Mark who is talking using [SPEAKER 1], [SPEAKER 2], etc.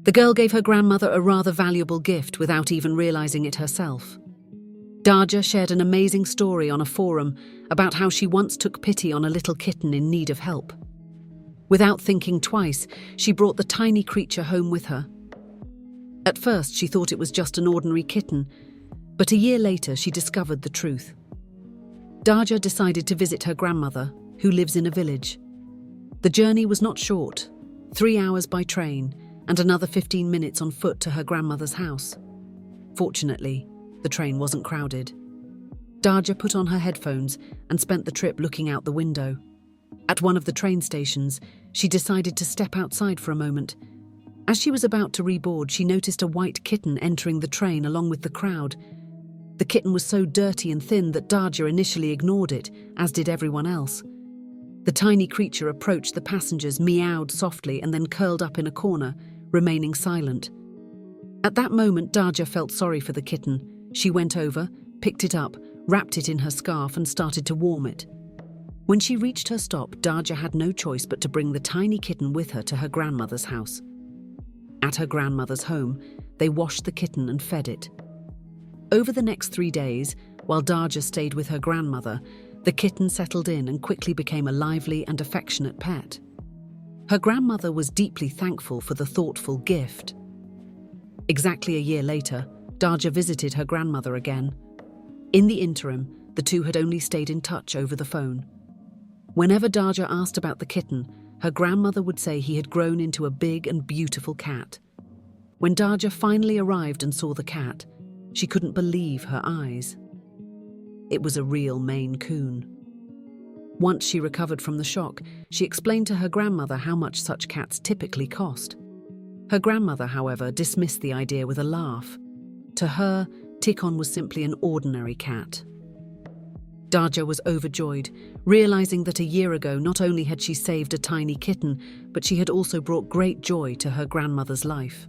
[SPEAKER 1] The girl gave her grandmother a rather valuable gift without even realizing it herself. Darja shared an amazing story on a forum about how she once took pity on a little kitten in need of help. Without thinking twice, she brought the tiny creature home with her. At first, she thought it was just an ordinary kitten, but a year later she discovered the truth. Darja decided to visit her grandmother, who lives in a village. The journey was not short, 3 hours by train and another 15 minutes on foot to her grandmother's house. Fortunately, the train wasn't crowded. Darja put on her headphones and spent the trip looking out the window. At one of the train stations, she decided to step outside for a moment. As she was about to reboard, she noticed a white kitten entering the train along with the crowd. The kitten was so dirty and thin that Darja initially ignored it, as did everyone else. The tiny creature approached the passengers, meowed softly, and then curled up in a corner, remaining silent. At that moment, Darja felt sorry for the kitten. She went over, picked it up, wrapped it in her scarf, and started to warm it. When she reached her stop, Darja had no choice but to bring the tiny kitten with her to her grandmother's house. At her grandmother's home, they washed the kitten and fed it. Over the next 3 days, while Darja stayed with her grandmother, the kitten settled in and quickly became a lively and affectionate pet. Her grandmother was deeply thankful for the thoughtful gift. Exactly a year later, Darja visited her grandmother again. In the interim, the two had only stayed in touch over the phone. Whenever Darja asked about the kitten, her grandmother would say he had grown into a big and beautiful cat. When Darja finally arrived and saw the cat, she couldn't believe her eyes. It was a real Maine Coon. Once she recovered from the shock, she explained to her grandmother how much such cats typically cost. Her grandmother, however, dismissed the idea with a laugh. To her, Tikon was simply an ordinary cat. Darja was overjoyed, realizing that a year ago not only had she saved a tiny kitten, but she had also brought great joy to her grandmother's life.